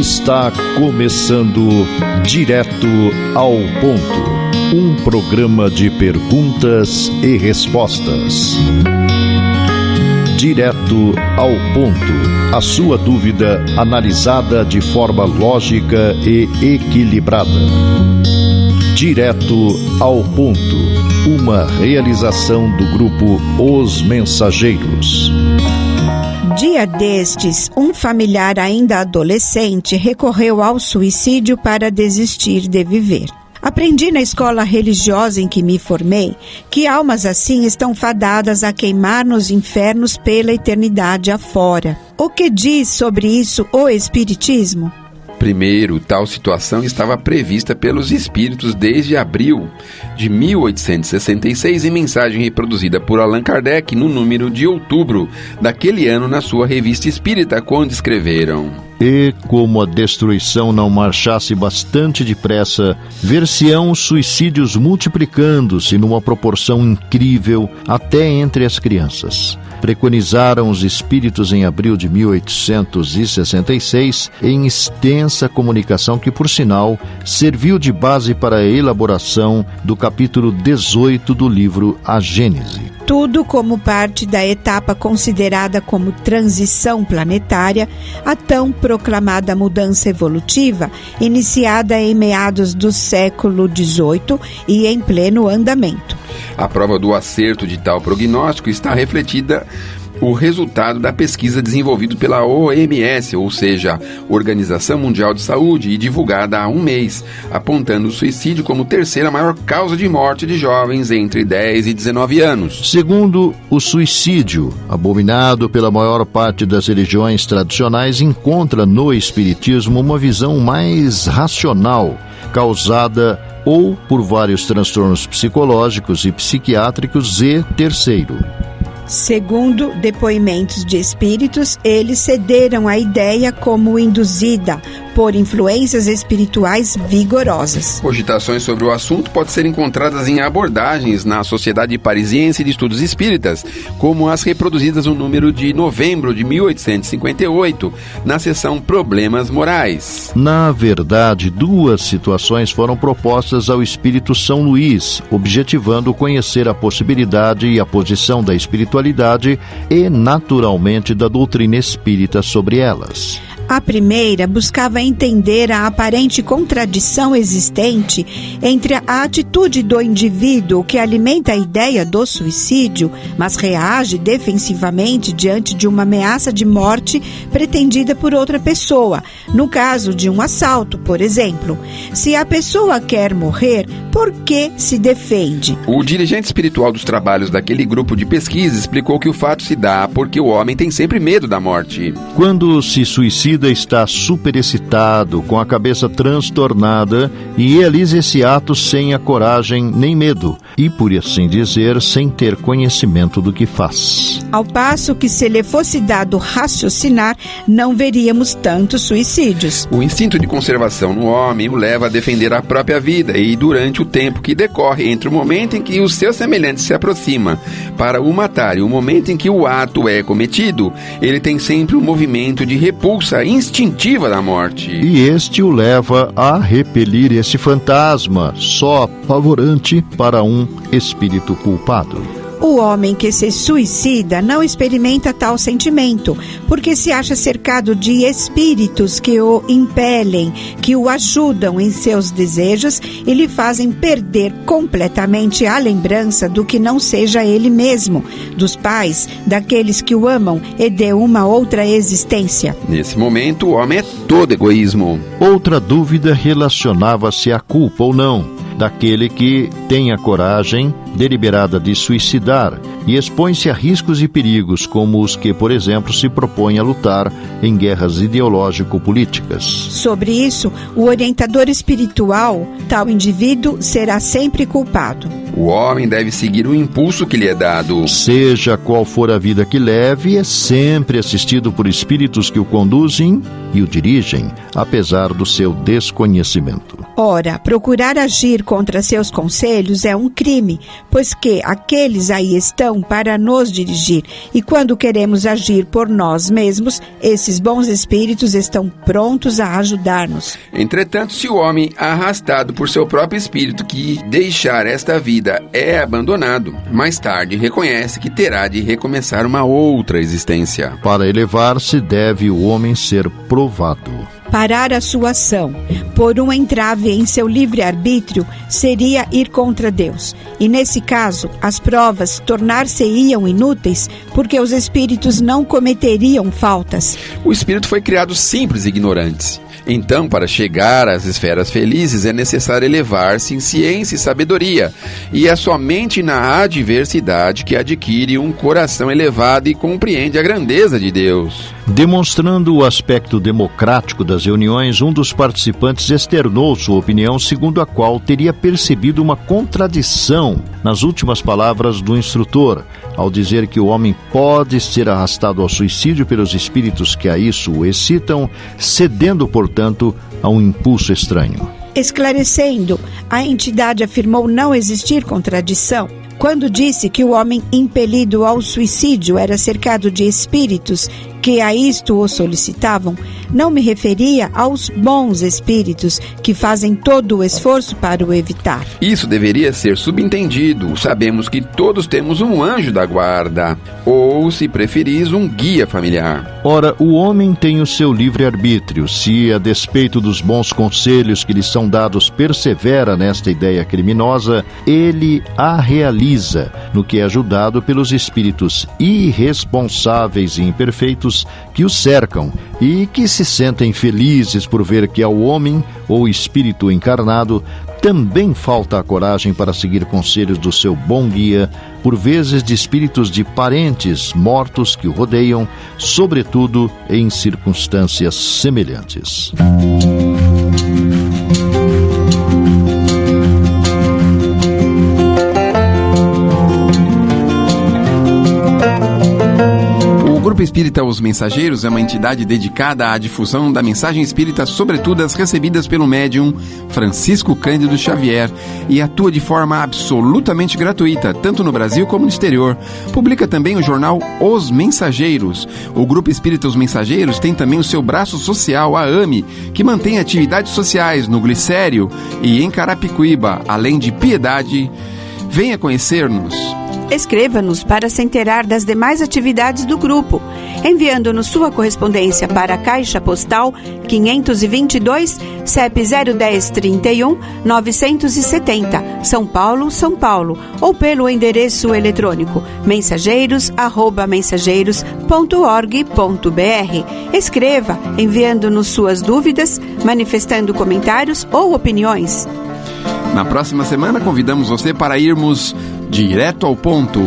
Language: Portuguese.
Está começando Direto ao Ponto, um programa de perguntas e respostas. Direto ao Ponto, a sua dúvida analisada de forma lógica e equilibrada. Direto ao Ponto, uma realização do grupo Os Mensageiros. Dia destes, um familiar ainda adolescente recorreu ao suicídio para desistir de viver. Aprendi na escola religiosa em que me formei que almas assim estão fadadas a queimar nos infernos pela eternidade afora. O que diz sobre isso o Espiritismo? Primeiro, tal situação estava prevista pelos espíritos desde abril de 1866 em mensagem reproduzida por Allan Kardec no número de outubro daquele ano na sua Revista Espírita, quando escreveram: E como a destruição não marchasse bastante depressa, ver-se-ão os suicídios multiplicando-se numa proporção incrível até entre as crianças. Preconizaram os espíritos em abril de 1866 em extensa comunicação que, por sinal, serviu de base para a elaboração do capítulo 18 do livro A Gênese. Tudo como parte da etapa considerada como transição planetária, a tão proclamada mudança evolutiva, iniciada em meados do século XVIII e em pleno andamento. A prova do acerto de tal prognóstico está refletida o resultado da pesquisa desenvolvida pela OMS, ou seja, Organização Mundial de Saúde, e divulgada há um mês, apontando o suicídio como terceira maior causa de morte de jovens entre 10 e 19 anos. Segundo, o suicídio, abominado pela maior parte das religiões tradicionais, encontra no Espiritismo uma visão mais racional, causada ou por vários transtornos psicológicos e psiquiátricos, e terceiro, segundo depoimentos de espíritos, eles cederam à ideia como induzida por influências espirituais vigorosas. Cogitações sobre o assunto podem ser encontradas em abordagens na Sociedade Parisiense de Estudos Espíritas, como as reproduzidas no número de novembro de 1858, na seção Problemas Morais. Na verdade, duas situações foram propostas ao Espírito São Luís, objetivando conhecer a possibilidade e a posição da espiritualidade e, naturalmente, da doutrina espírita sobre elas. A primeira buscava entender a aparente contradição existente entre a atitude do indivíduo que alimenta a ideia do suicídio, mas reage defensivamente diante de uma ameaça de morte pretendida por outra pessoa, no caso de um assalto, por exemplo. Se a pessoa quer morrer, por que se defende? O dirigente espiritual dos trabalhos daquele grupo de pesquisa explicou que o fato se dá porque o homem tem sempre medo da morte. Quando se suicida, está superexcitado, com a cabeça transtornada, e realiza esse ato sem a coragem nem medo, e, por assim dizer, sem ter conhecimento do que faz. Ao passo que, se lhe fosse dado raciocinar, não veríamos tantos suicídios. O instinto de conservação no homem o leva a defender a própria vida, e durante o tempo que decorre entre o momento em que o seu semelhante se aproxima para o matar e o momento em que o ato é cometido, ele tem sempre um movimento de repulsa instintiva da morte. E este o leva a repelir esse fantasma, só apavorante para um espírito culpado. O homem que se suicida não experimenta tal sentimento, porque se acha cercado de espíritos que o impelem, que o ajudam em seus desejos e lhe fazem perder completamente a lembrança do que não seja ele mesmo, dos pais, daqueles que o amam e de uma outra existência. Nesse momento, o homem é todo egoísmo. Outra dúvida relacionava-se à culpa ou não daquele que tem a coragem deliberada de suicidar e expõe-se a riscos e perigos como os que, por exemplo, se propõe a lutar em guerras ideológico-políticas. Sobre isso, o orientador espiritual, tal indivíduo, será sempre culpado. O homem deve seguir o impulso que lhe é dado. Seja qual for a vida que leve, é sempre assistido por espíritos que o conduzem e o dirigem, apesar do seu desconhecimento. Ora, procurar agir contra seus conselhos é um crime, pois que aqueles aí estão para nos dirigir, e quando queremos agir por nós mesmos, esses bons espíritos estão prontos a ajudar-nos. Entretanto, se o homem, arrastado por seu próprio espírito que deixar esta vida é abandonado, mais tarde reconhece que terá de recomeçar uma outra existência. Para elevar-se, deve o homem ser provado. Parar a sua ação por um entrave em seu livre-arbítrio seria ir contra Deus. E nesse caso, as provas tornar-se-iam inúteis porque os espíritos não cometeriam faltas. O espírito foi criado simples e ignorante. Então, para chegar às esferas felizes, é necessário elevar-se em ciência e sabedoria, e é somente na adversidade que adquire um coração elevado e compreende a grandeza de Deus. Demonstrando o aspecto democrático das reuniões, um dos participantes externou sua opinião, segundo a qual teria percebido uma contradição nas últimas palavras do instrutor, ao dizer que o homem pode ser arrastado ao suicídio pelos espíritos que a isso o excitam, cedendo, portanto, a um impulso estranho. Esclarecendo, a entidade afirmou não existir contradição. Quando disse que o homem impelido ao suicídio era cercado de espíritos que a isto o solicitavam, não me referia aos bons espíritos que fazem todo o esforço para o evitar. Isso deveria ser subentendido. Sabemos que todos temos um anjo da guarda, ou, se preferis, um guia familiar. Ora, o homem tem o seu livre-arbítrio. Se, a despeito dos bons conselhos que lhe são dados, persevera nesta ideia criminosa, ele a realiza, no que é ajudado pelos espíritos irresponsáveis e imperfeitos que o cercam e que se sentem felizes por ver que ao homem ou espírito encarnado também falta a coragem para seguir conselhos do seu bom guia, por vezes de espíritos de parentes mortos que o rodeiam, sobretudo em circunstâncias semelhantes. O Grupo Espírita Os Mensageiros é uma entidade dedicada à difusão da mensagem espírita, sobretudo as recebidas pelo médium Francisco Cândido Xavier, e atua de forma absolutamente gratuita, tanto no Brasil como no exterior. Publica também o jornal Os Mensageiros. O Grupo Espírita Os Mensageiros tem também o seu braço social, a AME, que mantém atividades sociais no Glicério e em Carapicuíba, além de Piedade. Venha conhecer-nos. Escreva-nos para se inteirar das demais atividades do grupo, enviando-nos sua correspondência para a Caixa Postal 522, CEP 01031 970, São Paulo, São Paulo, ou pelo endereço eletrônico mensageiros@mensageiros.org.br. Escreva, enviando-nos suas dúvidas, manifestando comentários ou opiniões. Na próxima semana, convidamos você para irmos direto ao ponto.